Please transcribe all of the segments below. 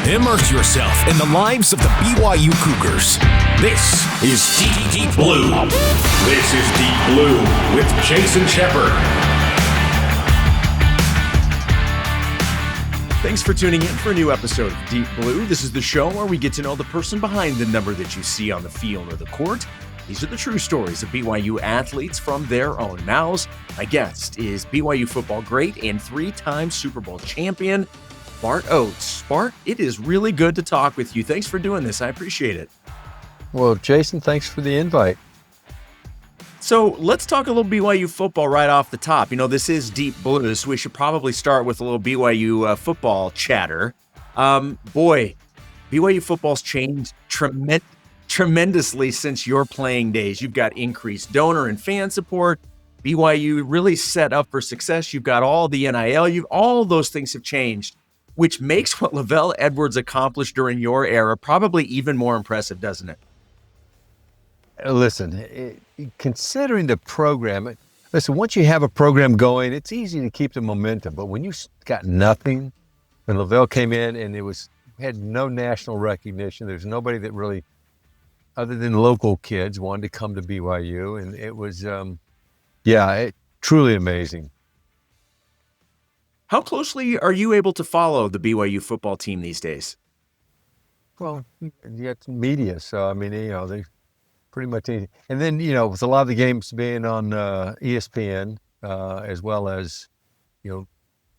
Immerse yourself in the lives of the BYU Cougars. This is Deep Blue. This is Deep Blue with Jason Shepard. Thanks for tuning in for a new episode of Deep Blue. This is the show where we get to know the person behind the number that you see on the field or the court. These are the true stories of BYU athletes from their own mouths. My guest is BYU football great and three-time Super Bowl champion, Bart Oates. Bart, it is really good to talk with you. Thanks for doing this. I appreciate it. Well, Jason, thanks for the invite. So let's talk a little BYU football right off the top. You know, this is Deep Blue, so we should probably start with a little BYU football chatter. BYU football's changed tremendously since your playing days. You've got increased donor and fan support. BYU really set up for success. You've got all the NIL. All those things have changed, which makes what LaVell Edwards accomplished during your era probably even more impressive, doesn't it? Listen, considering the program, once you have a program going, it's easy to keep the momentum. But when you got nothing, when LaVell came in and had no national recognition, there's nobody that really, other than local kids, wanted to come to BYU. And it was, truly amazing. How closely are you able to follow the BYU football team these days? Well, you got media, so I mean, they pretty much. And then, with a lot of the games being on ESPN, as well as,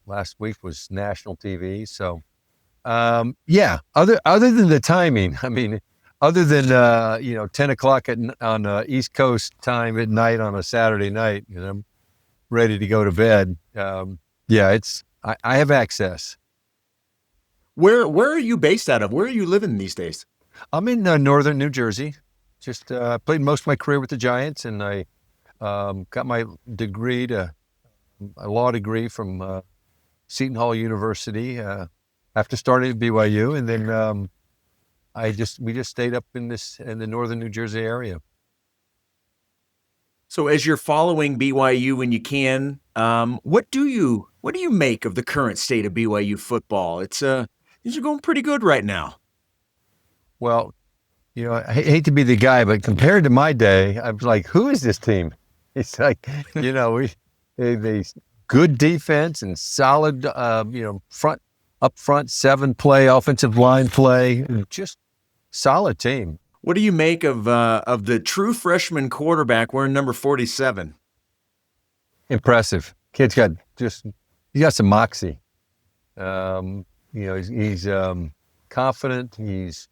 last week was national TV. So, other than the timing, I mean, other than 10 o'clock on East Coast time at night on a Saturday night, and I'm ready to go to bed. I have access. Where are you based out of? Where are you living these days? I'm in northern New Jersey. Just played most of my career with the Giants, and I got my degree, a law degree from Seton Hall University after starting at BYU, and then we just stayed up in the northern New Jersey area. So as you're following BYU when you can, what do you make of the current state of BYU football? These are going pretty good right now. Well, I hate to be the guy, but compared to my day, I was like, who is this team? It's like, they good defense and solid, up front 7-play offensive line play, just solid team. What do you make of the true freshman quarterback wearing number 47? Impressive. Kid's got some moxie. He's confident. He's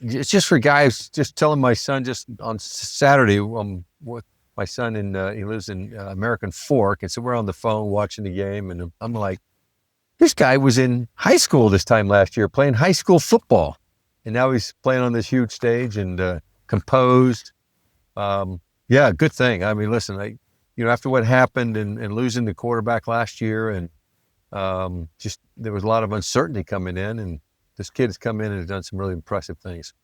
it's just for guys. Just telling my son just on Saturday, with my son he lives in American Fork, and so we're on the phone watching the game, and I'm like, this guy was in high school this time last year playing high school football. And now he's playing on this huge stage and composed. Good thing. I mean, listen, after what happened and losing the quarterback last year, and there was a lot of uncertainty coming in, and this kid has come in and has done some really impressive things.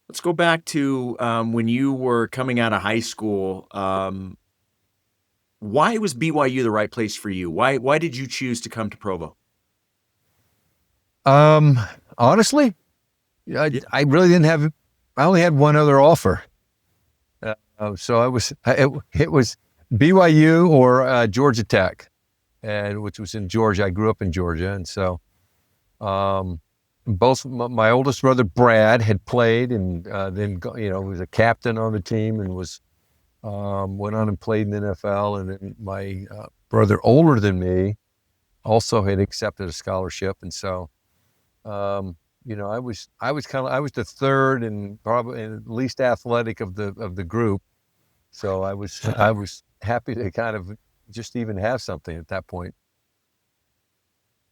Let's go back to when you were coming out of high school. Why was BYU the right place for you? Why did you choose to come to Provo? Honestly, I really didn't have. I only had one other offer, so it was BYU or Georgia Tech, and which was in Georgia. I grew up in Georgia, and so both my oldest brother Brad had played, and then was a captain on the team, and went on and played in the NFL, and then my brother older than me also had accepted a scholarship, and so. I was the third and probably least athletic of the group, so I was happy to kind of just even have something at that point.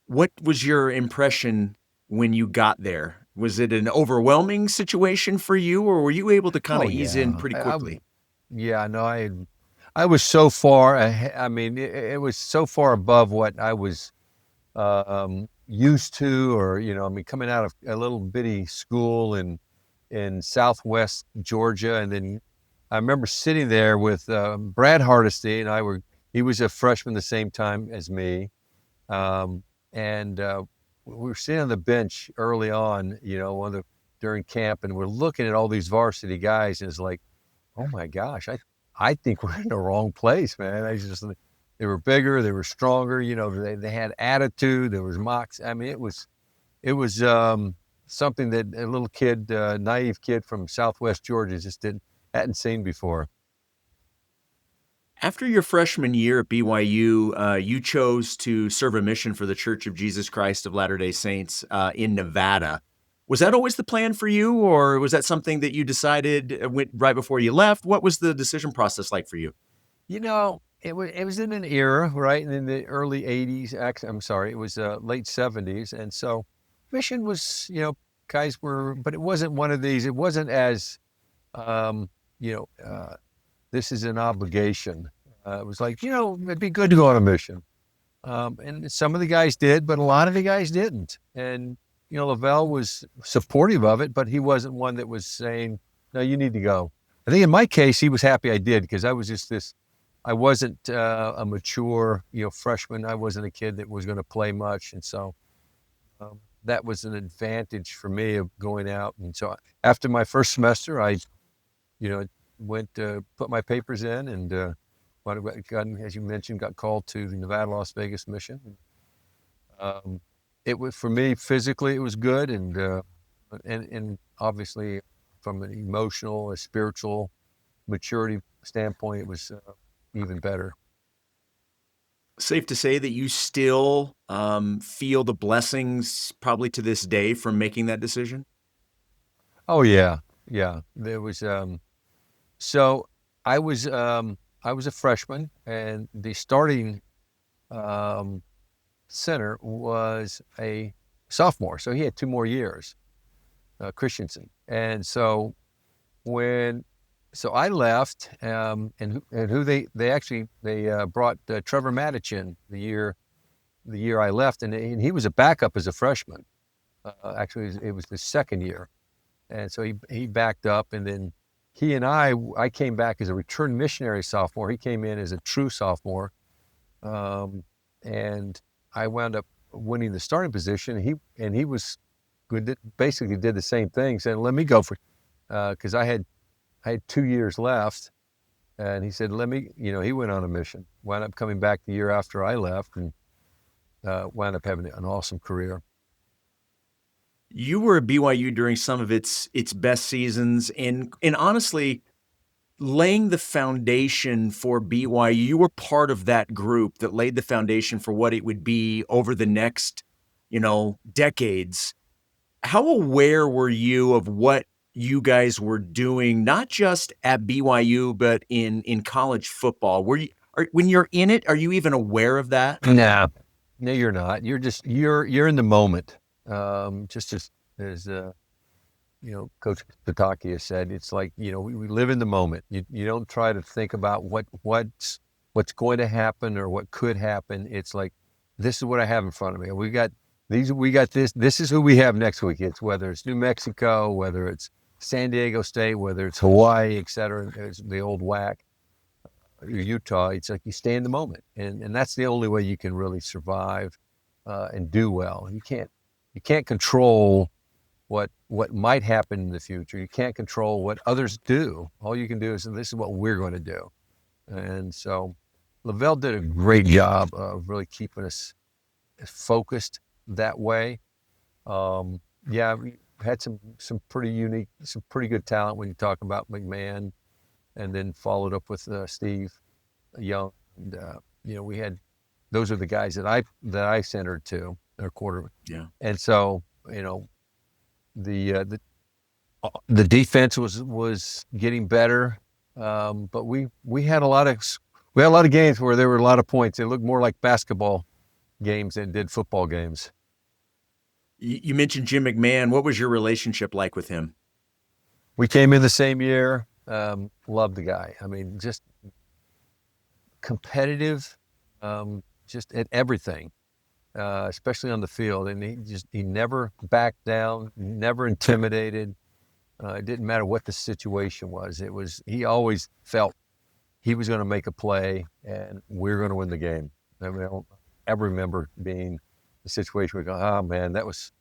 What was your impression when you got there? Was it an overwhelming situation for you, or were you able to kind of ease in pretty quickly? I was so far. It was so far above what I was used to, or coming out of a little bitty school in Southwest Georgia, and then I remember sitting there with Brad Hardesty, and he was a freshman the same time as me, and were sitting on the bench early on, during camp, and we're looking at all these varsity guys, and it's like, oh my gosh, I think we're in the wrong place, man. They were bigger, they were stronger, they had attitude, there was mocks. I mean, it was something that a little kid, naive kid from Southwest Georgia just hadn't seen before. After your freshman year at BYU, you chose to serve a mission for the Church of Jesus Christ of Latter-day Saints in Nevada. Was that always the plan for you, or was that something that you decided went right before you left? What was the decision process like for you? It was in an era, right, in the early 80s. Actually, I'm sorry, it was late 70s. And so mission was, guys were, but it wasn't one of these. It wasn't as, this is an obligation. It was like, it'd be good to go on a mission. And some of the guys did, but a lot of the guys didn't. And, LaVell was supportive of it, but he wasn't one that was saying, no, you need to go. I think in my case, he was happy I did, because I was just I wasn't a mature, freshman. I wasn't a kid that was going to play much. And so that was an advantage for me of going out. And so after my first semester, I, went to put my papers in, and as you mentioned, got called to the Nevada, Las Vegas mission. It was, for me, physically, it was good. And obviously from an emotional, a spiritual maturity standpoint, it was even better. Safe to say that you still feel the blessings probably to this day from making that decision? Oh yeah. Yeah. There was, so I was a freshman, and the starting center was a sophomore. So he had 2 more years, Christensen. And so I left, and who they brought Trevor Matich in the year I left, and he was a backup as a freshman. Actually, it was the second year, and so he backed up, and then he and I came back as a return missionary sophomore. He came in as a true sophomore, and I wound up winning the starting position. He was good. Basically, did the same thing, said, "Let me go for," because I had 2 years left, and he said, he went on a mission, wound up coming back the year after I left, and wound up having an awesome career. You were at BYU during some of its best seasons, and honestly, laying the foundation for BYU. You were part of that group that laid the foundation for what it would be over the next, decades. How aware were you of what you guys were doing, not just at BYU, but in college football? When you're in it, are you even aware of that? No, you're not. You're in the moment. Just as Coach Pataki has said, it's like, we live in the moment. You don't try to think about what's going to happen or what could happen. It's like, this is what I have in front of me. We got this. This is who we have next week. It's whether it's New Mexico, whether it's San Diego State, whether it's Hawaii, et cetera. It's the old WAC, Utah. It's like you stay in the moment, and that's the only way you can really survive and do well. You can't control what might happen in the future. You can't control what others do. All you can do is, this is what we're going to do. And so LaVell did a great job of really keeping us focused that way. Yeah, we had some pretty unique, some pretty good talent when you talk about McMahon, and then followed up with Steve Young. And, we had, those are the guys that I centered to, their quarterback. Yeah. And so, the defense was getting better, but we had a lot of games where there were a lot of points. They looked more like basketball games than did football games. You mentioned Jim McMahon. What was your relationship like with him? We came in the same year. Loved the guy. I mean, just competitive, just at everything. Especially on the field, and he never backed down, never intimidated. It didn't matter what the situation was. He always felt he was going to make a play, and we're going to win the game. I remember being a situation where we go, oh man, that was,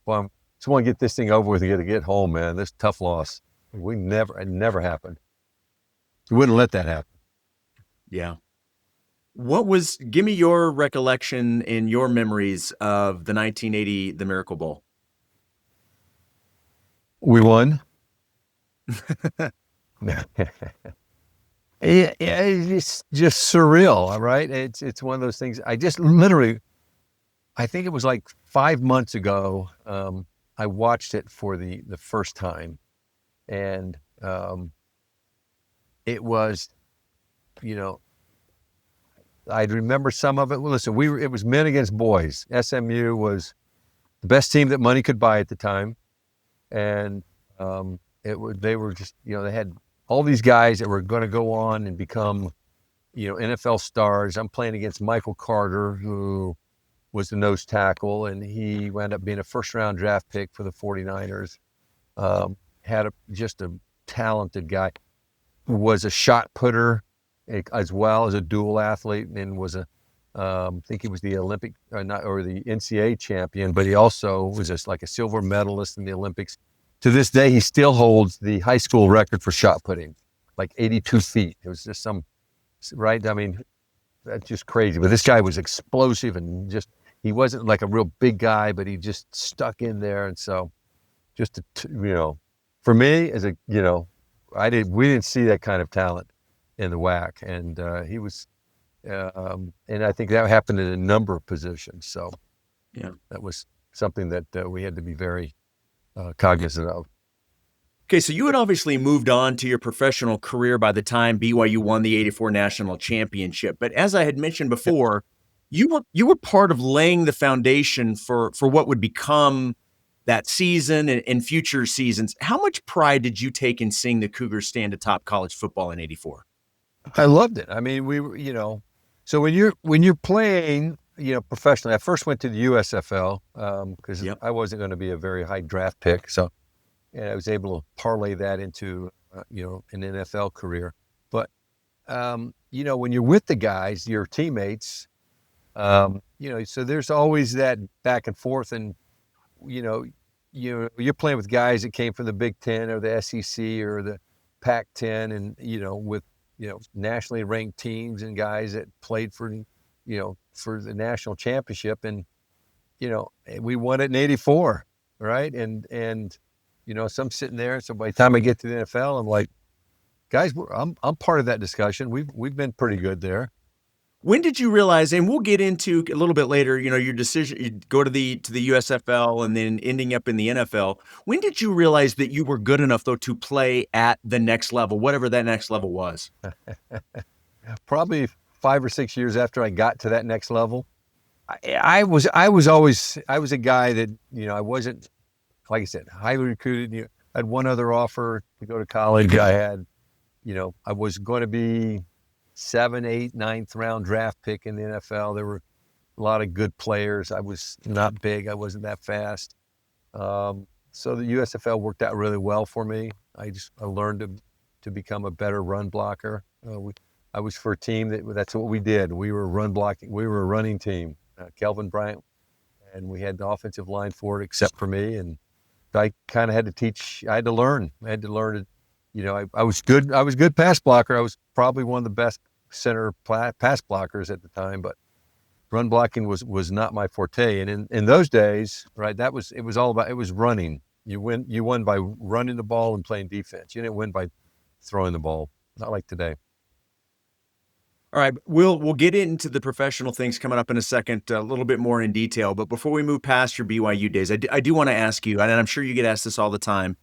well, I just want to get this thing over with and get home, man. This tough loss. It never happened. We wouldn't let that happen. Yeah. Give me your recollection and your memories of the 1980, the Miracle Bowl. We won. It's just surreal, all right? It's one of those things. I just literally, I think it was like 5 months ago, I watched it for the first time. And it was, I'd remember some of it. Well, listen, it was men against boys. SMU was the best team that money could buy at the time. And they were just, they had all these guys that were going to go on and become, NFL stars. I'm playing against Michael Carter, who was the nose tackle, and he wound up being a first-round draft pick for the 49ers. Just a talented guy. Was a shot putter as well as a dual athlete, and was I think he was the Olympic or the NCAA champion, but he also was just like a silver medalist in the Olympics. To this day, he still holds the high school record for shot putting, like 82 feet. It was just right? I mean, that's just crazy. But this guy was explosive and he wasn't like a real big guy, but he just stuck in there. And so for me we didn't see that kind of talent in the WAC. And he was, and I think that happened in a number of positions. So yeah, that was something that we had to be very cognizant of. Okay, so you had obviously moved on to your professional career by the time BYU won the '84 national championship. But as I had mentioned before, you were part of laying the foundation for what would become that season and future seasons. How much pride did you take in seeing the Cougars stand atop college football in '84? I loved it. I mean, we were, so when you're playing, professionally, I first went to the USFL because I wasn't going to be a very high draft pick. So I was able to parlay that into, an NFL career. But, when you're with the guys, your teammates, so there's always that back and forth. And, you're playing with guys that came from the Big Ten or the SEC or the Pac-10 and, with, nationally ranked teams and guys that played for the national championship. And, we won it in '84, right? And so I'm sitting there. So by the time I get to the NFL, I'm like, guys, I'm part of that discussion. We've been pretty good there. When did you realize, and we'll get into a little bit later, your decision, you go to the USFL and then ending up in the NFL. When did you realize that you were good enough, though, to play at the next level, whatever that next level was? Probably 5 or 6 years after I got to that next level. I was a guy that, I wasn't, like I said, highly recruited. I had one other offer to go to college. I had, I was going to be 7th, 8th, 9th round draft pick in the NFL. There were a lot of good players. I was not big. I wasn't that fast. So the USFL worked out really well for me. I learned to become a better run blocker. I was for a team that's what we did. We were run blocking. We were a running team. Kelvin Bryant, and we had the offensive line for it, except for me. And I kind of had to teach. I had to learn. I was good. I was a good pass blocker. I was probably one of the best center pass blockers at the time, but run blocking was not my forte. And in those days, right, it was running. You won by running the ball and playing defense. You didn't win by throwing the ball. Not like today. All right, we'll get into the professional things coming up in a second, a little bit more in detail. But before we move past your BYU days, I do want to ask you, and I'm sure you get asked this all the time,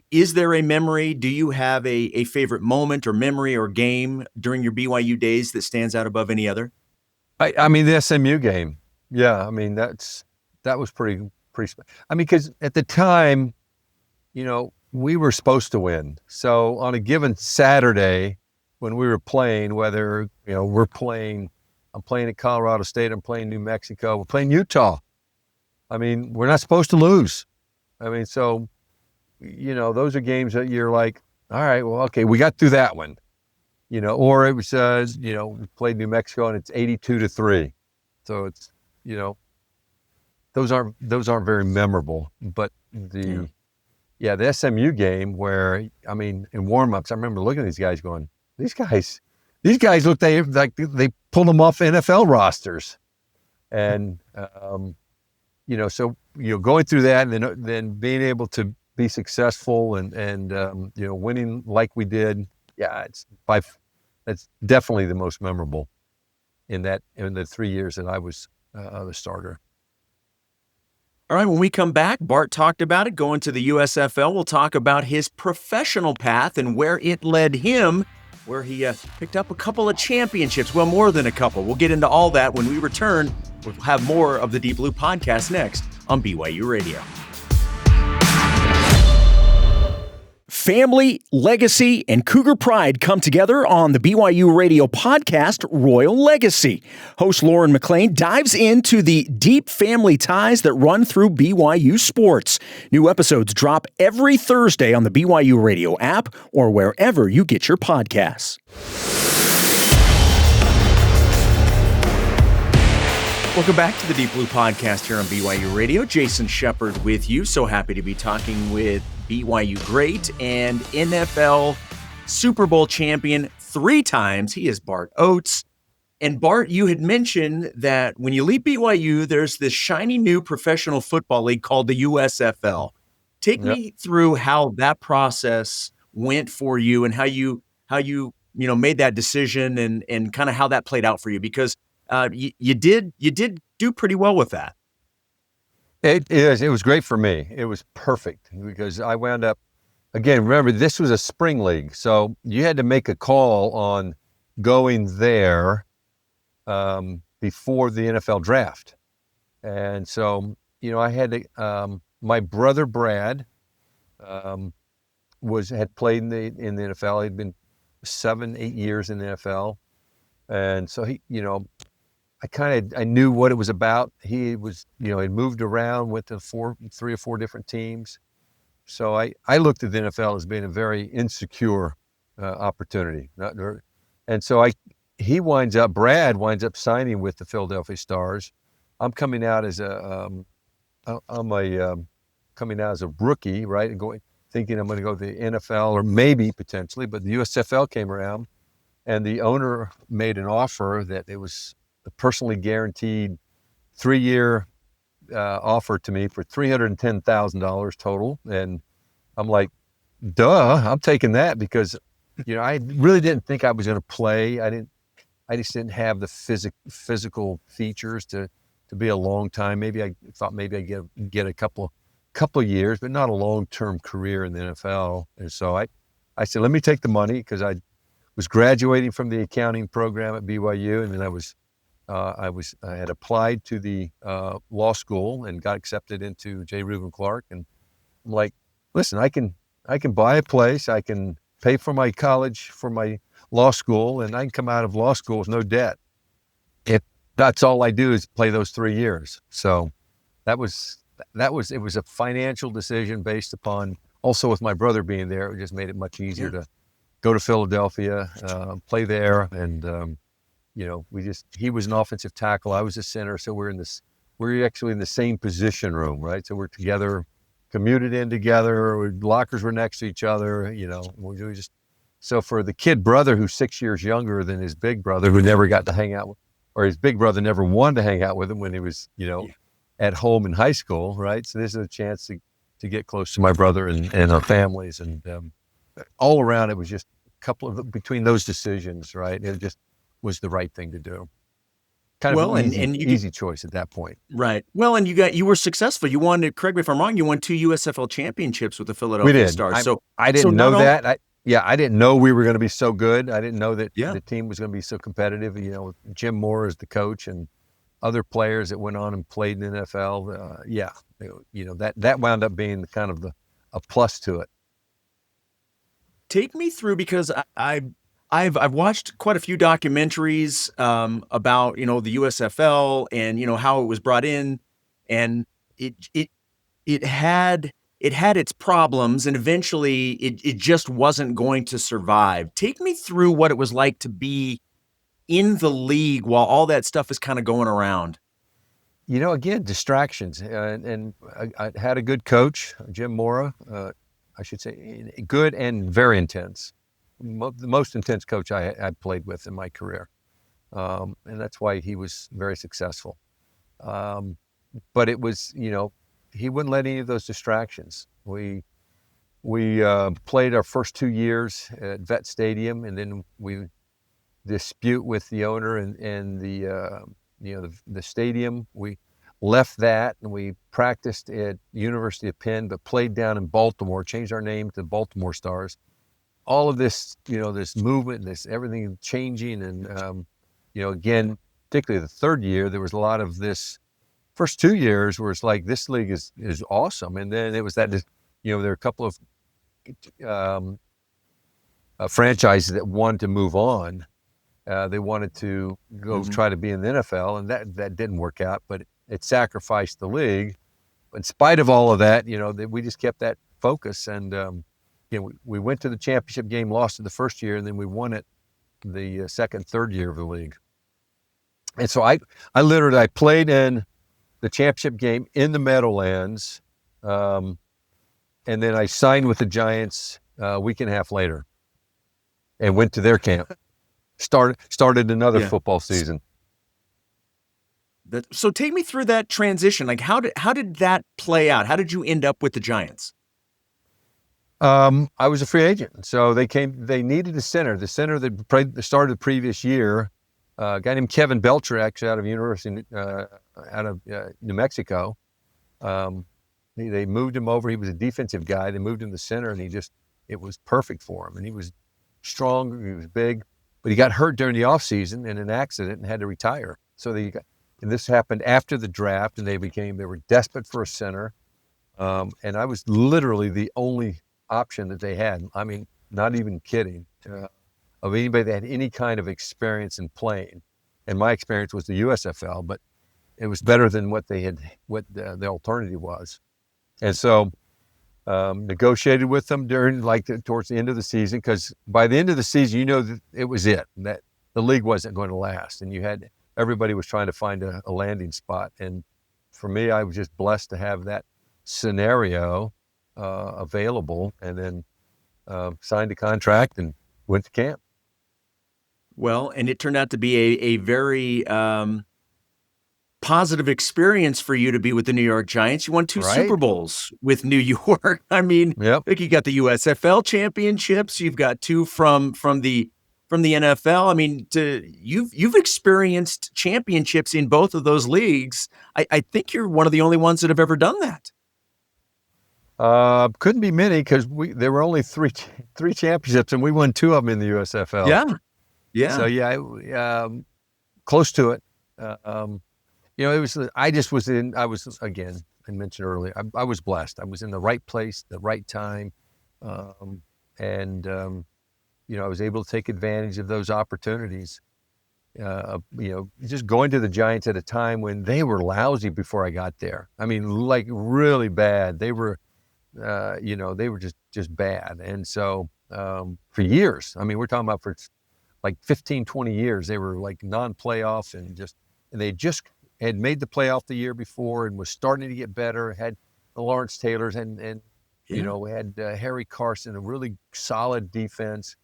is there a memory? Do you have a favorite moment or memory or game during your BYU days that stands out above any other? I mean, the SMU game. Yeah, I mean, that was pretty. I mean, because at the time, we were supposed to win. So on a given Saturday, when we were playing, whether, I'm playing at Colorado State, I'm playing New Mexico, we're playing Utah. I mean, we're not supposed to lose. I mean, so, those are games that you're like, all right, well, okay, we got through that one, or it was, we played New Mexico and it's 82-3. So it's, those aren't very memorable. But the SMU game where, I mean, in warm-ups, I remember looking at these guys going, these guys look like they pulled them off NFL rosters. And, so, going through that and then being able to be successful and winning like we did. Yeah, that's definitely the most memorable in the 3 years that I was the starter. All right, when we come back, Bart talked about it, going to the USFL. We'll talk about his professional path and where it led him, where he picked up a couple of championships. Well, more than a couple. We'll get into all that when we return. We'll have more of the Deep Blue podcast next on BYU Radio. Family, legacy, and Cougar pride come together on the BYU Radio podcast, Royal Legacy. Host Lauren McLean dives into the deep family ties that run through BYU sports. New episodes drop every Thursday on the BYU Radio app or wherever you get your podcasts. Welcome back to the Deep Blue podcast here on BYU Radio. Jason Shepard with you. So happy to be talking with BYU great and NFL Super Bowl champion 3 times. He is Bart Oates. And Bart, you had mentioned that when you leave BYU, there's this shiny new professional football league called the USFL. Take me through how that process went for you and how you made that decision and kind of how that played out for you, because you did do pretty well with that. It was great for me. It was perfect because I wound up, again, remember, this was a spring league. So you had to make a call on going there before the NFL draft. And so, I had to, my brother Brad had played in the NFL. He'd been 7-8 years in the NFL. And so he, I knew what it was about. He was, he'd moved around, went to 3 or 4 different teams. So I looked at the NFL as being a very insecure opportunity. And so Brad winds up signing with the Philadelphia Stars. I'm coming out as coming out as a rookie, right? And thinking I'm going to go to the NFL or maybe potentially, but the USFL came around and the owner made an offer that it was a personally guaranteed 3-year offer to me for $310,000 total. And I'm like, duh, I'm taking that because, I really didn't think I was going to play. I just didn't have the physical features to be a long time. Maybe I thought I'd get a couple of years, but not a long-term career in the NFL. And so I said, let me take the money, because I was graduating from the accounting program at BYU, and then I had applied to the law school and got accepted into J. Reuben Clark. And I'm like, listen, I can buy a place, I can pay for my college, for my law school, and I can come out of law school with no debt. If that's all I do is play those 3 years. So it was a financial decision based upon, also with my brother being there, it just made it much easier to go to Philadelphia, play there, and he was an offensive tackle, I was a center, so we're actually in the same position room, right? So we're together, commuted in together, lockers were next to each other, we just. So for the kid brother who's 6 years younger than his big brother, who never got to hang out with, or his big brother never wanted to hang out with him when he was, at home in high school, right? So this is a chance to get close to my brother and our families, and all around it was just between those decisions, right? It just was the right thing to do. Kind of an easy choice at that point. Right. Well, and you were successful. You won, correct me if I'm wrong, you won 2 USFL championships with the Philadelphia Stars. I didn't know that. I didn't know we were going to be so good. I didn't know that the team was going to be so competitive. Jim Moore as the coach and other players that went on and played in the NFL. That wound up being kind of a plus to it. Take me through, because I've watched quite a few documentaries about the USFL and how it was brought in, and it had its problems, and eventually it just wasn't going to survive. Take me through what it was like to be in the league while all that stuff is kind of going around. Again, distractions. And I had a good coach, Jim Mora, I should say, good and very intense. The most intense coach I played with in my career. And that's why he was very successful. But it was, he wouldn't let any of those distractions. We played our first 2 years at Vet Stadium, and then we dispute with the owner and the stadium. We left that and we practiced at University of Penn, but played down in Baltimore, changed our name to Baltimore Stars. All of this, this movement, this everything changing. And, again, particularly the third year, there was a lot of this. First 2 years where it's like, this league is awesome. And then it was that, there are a couple of franchises that wanted to move on. They wanted to go try to be in the NFL, and that didn't work out, but it sacrificed the league. In spite of all of that, we just kept that focus. And, we went to the championship game, lost it the first year, and then we won it the second, third year of the league. And so I played in the championship game in the Meadowlands, and then I signed with the Giants a week and a half later and went to their camp. Started another football season. So take me through that transition. Like, how did that play out? How did you end up with the Giants? I was a free agent, so they needed a center. The center that started the previous year, a guy named Kevin Belcher, actually out of New Mexico. They moved him over. He was a defensive guy. They moved him to center, and it was perfect for him. And he was strong. He was big, but he got hurt during the offseason in an accident and had to retire. So and this happened after the draft, and they were desperate for a center. And I was literally the only option that they had. I mean, not even kidding, of anybody that had any kind of experience in playing. And my experience was the USFL, but it was better than what the alternative was. And so negotiated with them towards the end of the season, because by the end of the season, that it was it, that the league wasn't going to last. And everybody was trying to find a landing spot. And for me, I was just blessed to have that scenario available, and then signed a contract and went to camp. Well, and it turned out to be a very positive experience for you to be with the New York Giants. You won 2 Super Bowls with New York. I mean, like, you got the USFL championships. You've got 2 from the NFL. I mean, you've experienced championships in both of those leagues. I think you're one of the only ones that have ever done that. Couldn't be many, because there were only three championships, and we won 2 of them in the USFL. Yeah. So close to it. It was. I was, again, I mentioned earlier, I was blessed. I was in the right place, the right time, and I was able to take advantage of those opportunities. Just going to the Giants at a time when they were lousy before I got there. I mean, like, really bad. They were. They were just bad. And so for years, I mean, we're talking about for like 15, 20 years, they were like non-playoff, and they just had made the playoff the year before and was starting to get better, had the Lawrence Taylors and we had Harry Carson, a really solid defense.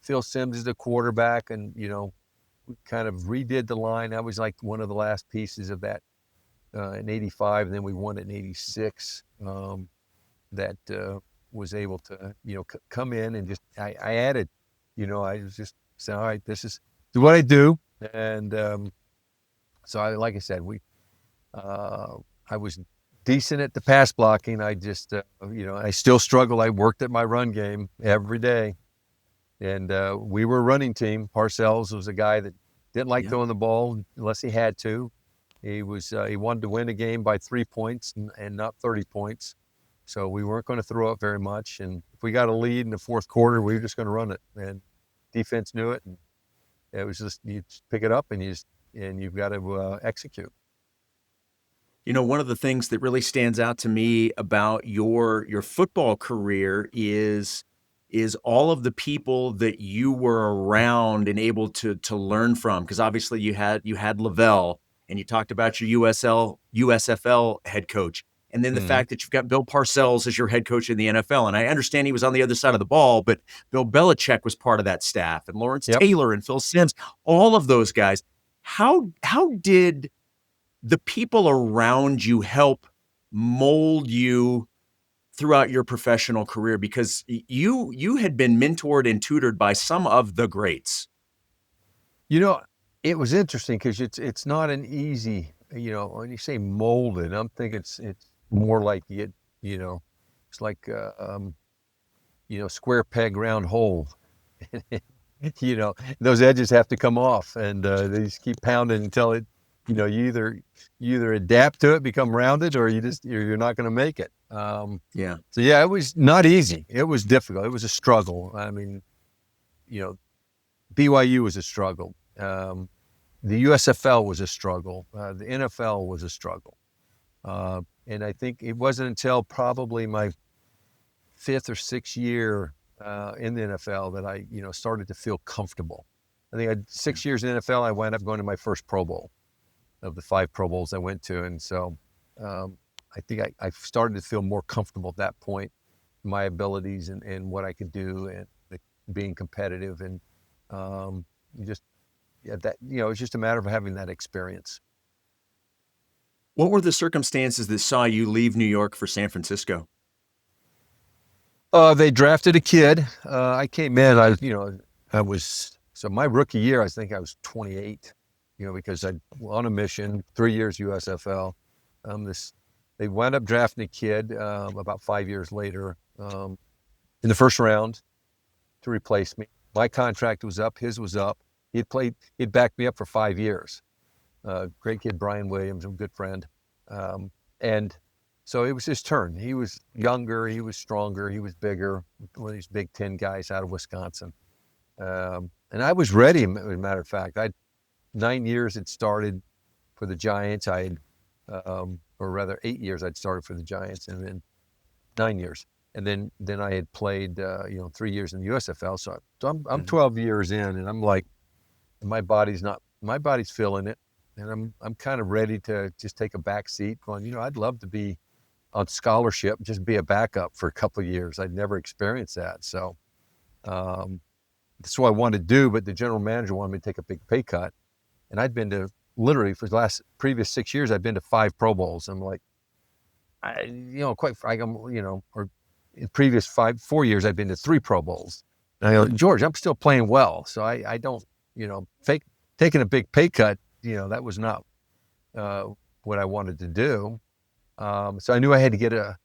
Phil Simms is the quarterback, and, we kind of redid the line. I was like one of the last pieces of that in 85, and then we won it in 86. That was able to, come in and I added, I was just saying, all right, this is what I do. And so like I said, I was decent at the pass blocking. I just, I still struggle. I worked at my run game every day. And we were a running team. Parcells was a guy that didn't like throwing the ball unless he had to. He wanted to win a game by 3 points and not 30 points. So we weren't going to throw up very much. And if we got a lead in the fourth quarter, we were just going to run it. And defense knew it. And it was just, you just pick it up and you've got to execute. One of the things that really stands out to me about your football career is all of the people that you were around and able to learn from. Because obviously you had LaVell and you talked about your USFL head coach, and then the fact that you've got Bill Parcells as your head coach in the NFL. And I understand he was on the other side of the ball, but Bill Belichick was part of that staff, and Lawrence Taylor and Phil Simms, all of those guys. How did the people around you help mold you throughout your professional career? Because you had been mentored and tutored by some of the greats. It was interesting because it's not an easy, when you say molded, I'm thinking it's more like it's like square peg round hole. Those edges have to come off, and they just keep pounding until it, you either adapt to it, become rounded, or you're not going to make it. So it was not easy. It was difficult. It was a struggle. I mean, BYU was a struggle. The USFL was a struggle. The NFL was a struggle. And I think it wasn't until probably my 5th or 6th year in the NFL that I, started to feel comfortable. I think I had 6 years in the NFL. I wound up going to my first Pro Bowl of the 5 Pro Bowls I went to. And so I think I started to feel more comfortable at that point, my abilities and what I could do, and being competitive. And it's just a matter of having that experience. What were the circumstances that saw you leave New York for San Francisco? They drafted a kid. I came in, so my rookie year, I think I was 28, because I on a mission, 3 years USFL. They wound up drafting a kid about 5 years later in the first round to replace me. My contract was up, his was up. He'd backed me up for 5 years. Great kid, Brian Williams, a good friend. And so it was his turn. He was younger, he was stronger, he was bigger, one of these Big Ten guys out of Wisconsin. And I was ready, as a matter of fact. 9 years had started for the Giants. Or rather 8 years I'd started for the Giants, and then 9 years. And then I had played, 3 years in the USFL. So I'm 12 years in, and I'm like, my body's feeling it. And I'm kind of ready to just take a back seat going, I'd love to be on scholarship, just be a backup for a couple of years. I'd never experienced that. So that's what I wanted to do, but the general manager wanted me to take a big pay cut. And I'd been to, literally for the previous 6 years, I'd been to 5 Pro Bowls. I'm like, quite frankly, or in previous 4 years, I'd been to 3 Pro Bowls. And I go, George, I'm still playing well. So I don't, taking a big pay cut, that was not what I wanted to do. So I knew I had to get a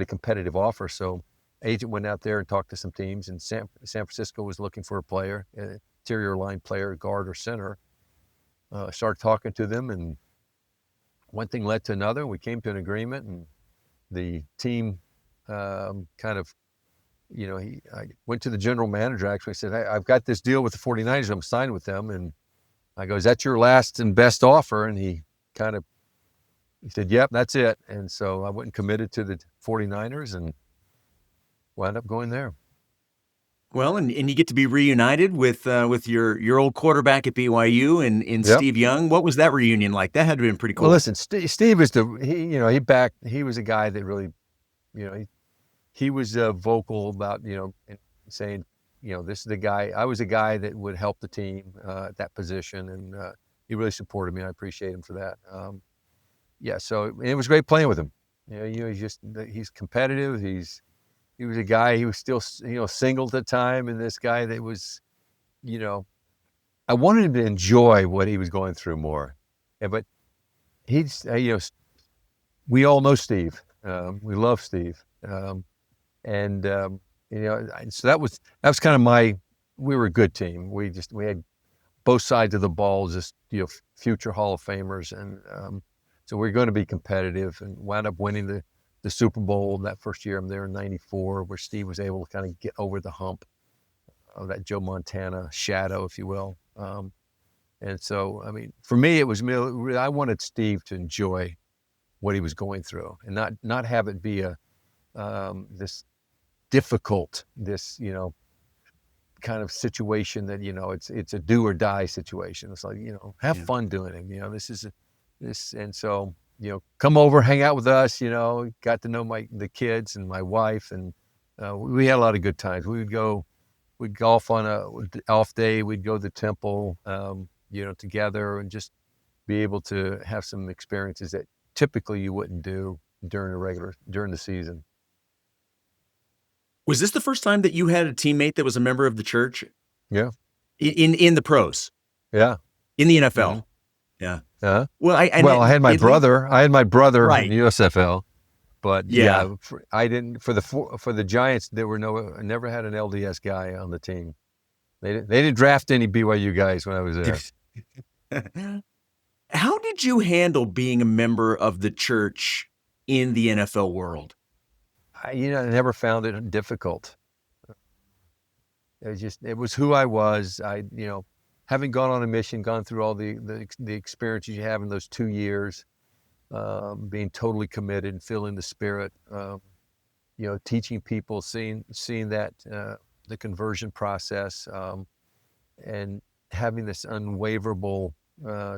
competitive offer. So agent went out there and talked to some teams, and San Francisco was looking for a player, an interior line player, guard or center. Started talking to them, and one thing led to another. We came to an agreement, and the team I went to the general manager, actually said, hey, I've got this deal with the 49ers. I'm signed with them. And I go, is that your last and best offer? And he said, yep, that's it. And so I went and committed to the 49ers and wound up going there. Well, and you get to be reunited with your old quarterback at BYU and Steve Young. What was that reunion like? That had to have been pretty cool. Well, listen, Steve is he was a guy that really, he was vocal about, saying, this is the guy. I was a guy that would help the team at that position, and he really supported me. And I appreciate him for that. So it was great playing with him. He's competitive. He was a guy. He was still, single at the time, and this guy that was, I wanted him to enjoy what he was going through more. But he's, we all know Steve. We love Steve. So that was kind of we were a good team. We had both sides of the ball, just, future Hall of Famers. And so we're going to be competitive, and wound up winning the Super Bowl that first year I'm there in '94, where Steve was able to kind of get over the hump of that Joe Montana shadow, if you will. And so, I mean, for me, it was I wanted Steve to enjoy what he was going through, and not have it be this difficult, kind of situation that, it's a do or die situation. It's like, have fun doing it. And so, come over, hang out with us, got to know the kids and my wife, and we had a lot of good times. We'd golf on a off day. We'd go to the temple, together, and just be able to have some experiences that typically you wouldn't do during the season. Was this the first time that you had a teammate that was a member of the church? Yeah. In the pros? Yeah. In the NFL? Mm-hmm. Yeah. Well, I had my brother. I had my brother right. in the USFL, but I didn't for the Giants. There were never had an LDS guy on the team. They didn't draft any BYU guys when I was there. How did you handle being a member of the church in the NFL world? I never found it difficult. It was who I was. Having gone on a mission, gone through all the experiences you have in those 2 years, being totally committed and feeling the spirit, teaching people, seeing that the conversion process, and having this unwaverable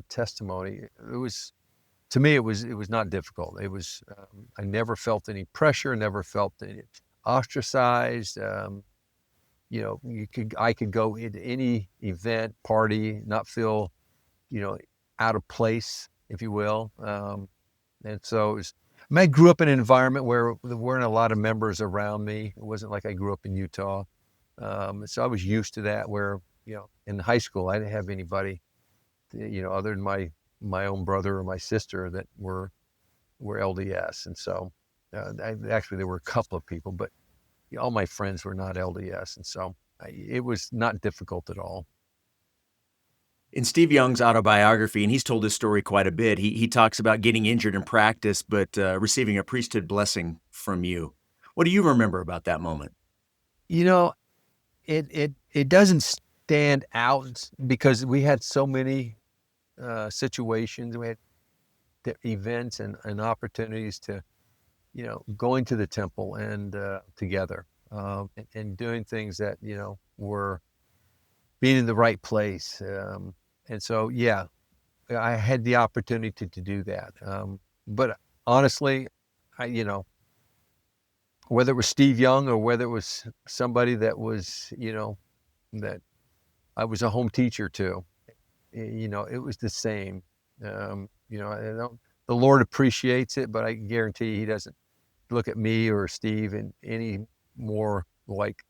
testimony. To me, it was not difficult. It was, I never felt any pressure, never felt any ostracized. I could go into any event, party, not feel, out of place, if you will. And so I grew up in an environment where there weren't a lot of members around me. It wasn't like I grew up in Utah. So I was used to that, where, in high school, I didn't have anybody, other than my own brother or my sister that were LDS. And so actually there were a couple of people, but all my friends were not LDS. And so it was not difficult at all. In Steve Young's autobiography, and he's told this story quite a bit, he talks about getting injured in practice, but receiving a priesthood blessing from you. What do you remember about that moment? It doesn't stand out because we had so many situations. We had events and opportunities to, going to the temple and together, and doing things that, were being in the right place. And so, I had the opportunity to do that. But honestly, whether it was Steve Young or whether it was somebody that was, that I was a home teacher to, it was the same. The Lord appreciates it, but I guarantee He doesn't look at me or Steve in any more like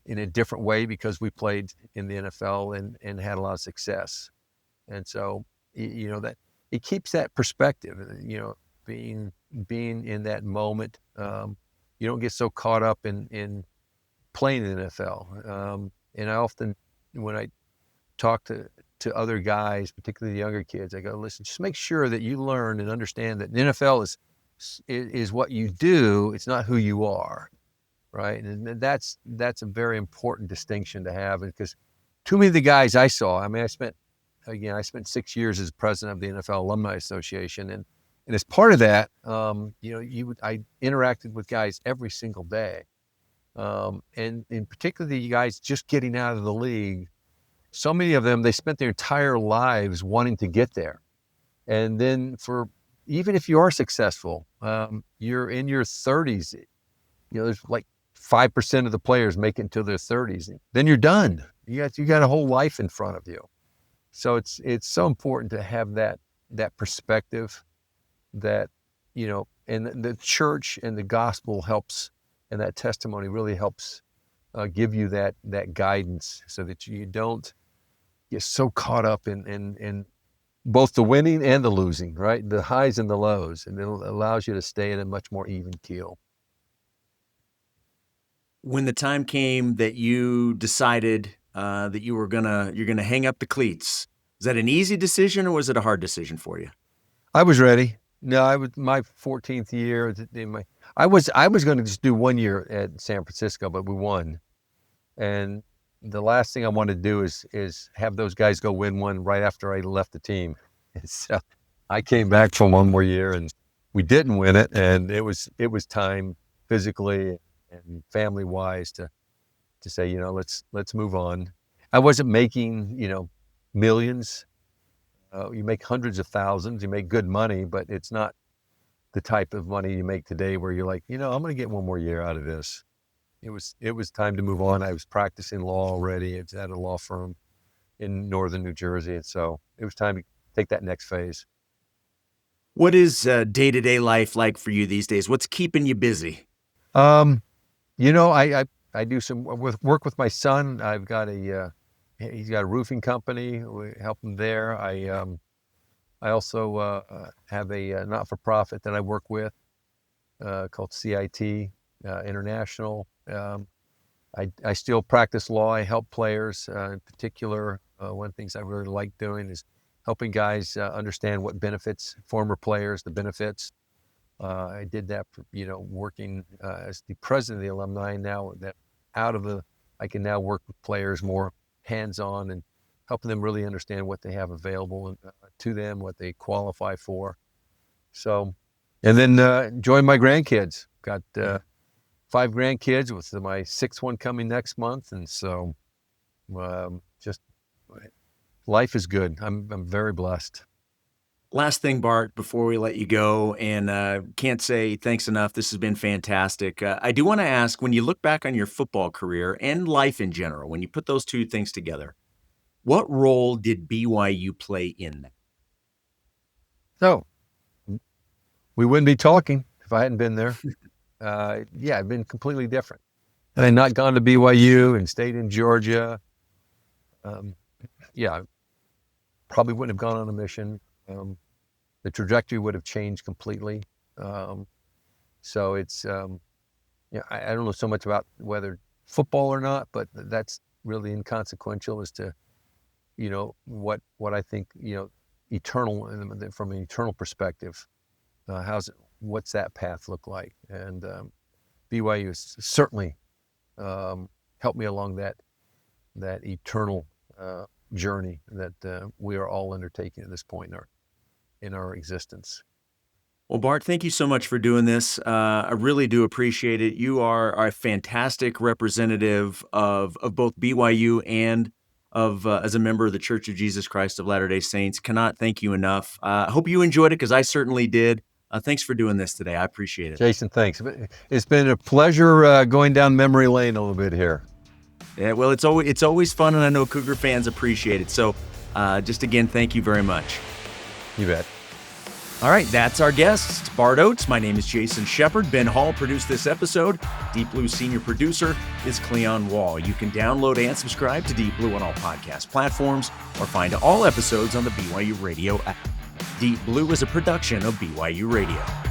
in a different way, because we played in the NFL and had a lot of success. And so, that it keeps that perspective, being in that moment. You don't get so caught up in playing in the NFL. And I often, when I talk to other guys, particularly the younger kids, I go, listen, just make sure that you learn and understand that the NFL is what you do. It's not who you are, right? And that's a very important distinction to have, because too many of the guys I saw, I spent 6 years as president of the NFL Alumni Association, and as part of that, I interacted with guys every single day, and in particular the guys just getting out of the league. So many of them, they spent their entire lives wanting to get there. And then even if you are successful, you're in your 30s, there's like 5% of the players make it until their 30s. Then you're done. You got a whole life in front of you. So it's so important to have that perspective that, and the church and the gospel helps, and that testimony really helps give you that guidance, so that you don't get so caught up in both the winning and the losing, right? The highs and the lows, and it allows you to stay in a much more even keel. When the time came that you decided that you're gonna hang up the cleats, is that an easy decision or was it a hard decision for you? I was ready. No, I was my 14th year. I was going to just do 1 year at San Francisco, but we won, and the last thing I wanted to do is have those guys go win one right after I left the team. And so I came back for 1 more year, and we didn't win it, and it was time physically and family wise to to say, let's move on. I wasn't making, millions. You make hundreds of thousands, you make good money, but it's not the type of money you make today where you're like, I'm going to get one more year out of this. It was time to move on. I was practicing law already. I was at a law firm in northern New Jersey. And so it was time to take that next phase. What is day-to-day life like for you these days? What's keeping you busy? I do some work with my son. I've got he's got a roofing company. We help him there. I also have a not-for-profit that I work with called CIT International. I still practice law. I help players. In particular, one of the things I really like doing is helping guys understand what benefits former players, the benefits. I did that, working as the president of the alumni. Now that I can now work with players more hands-on and helping them really understand what they have available to them, what they qualify for. So, and then enjoying my grandkids. Got 5 grandkids with my 6th one coming next month, and so just life is good. I'm very blessed. Last thing, Bart, before we let you go, and can't say thanks enough. This has been fantastic. I do want to ask, when you look back on your football career and life in general, when you put those two things together, what role did BYU play in that? So we wouldn't be talking if I hadn't been there. It'd been completely different. Had I not gone to BYU and stayed in Georgia, probably wouldn't have gone on a mission. The trajectory would have changed completely. So it's, I don't know so much about whether football or not, but that's really inconsequential as to, what I think, eternal, from an eternal perspective, what's that path look like? And BYU has certainly helped me along that eternal journey that we are all undertaking at this point in our existence. Well, Bart, thank you so much for doing this. I really do appreciate it. You are a fantastic representative of both BYU and of as a member of the Church of Jesus Christ of Latter-day Saints. Cannot thank you enough. I hope you enjoyed it, because I certainly did. Thanks for doing this today. I appreciate it. Jason, thanks. It's been a pleasure going down memory lane a little bit here. Yeah, well, it's always fun, and I know Cougar fans appreciate it. So just again, thank you very much. You bet. All right, that's our guest, Bart Oates. My name is Jason Shepard. Ben Hall produced this episode. Deep Blue senior producer is Cleon Wall. You can download and subscribe to Deep Blue on all podcast platforms, or find all episodes on the BYU Radio app. Deep Blue is a production of BYU Radio.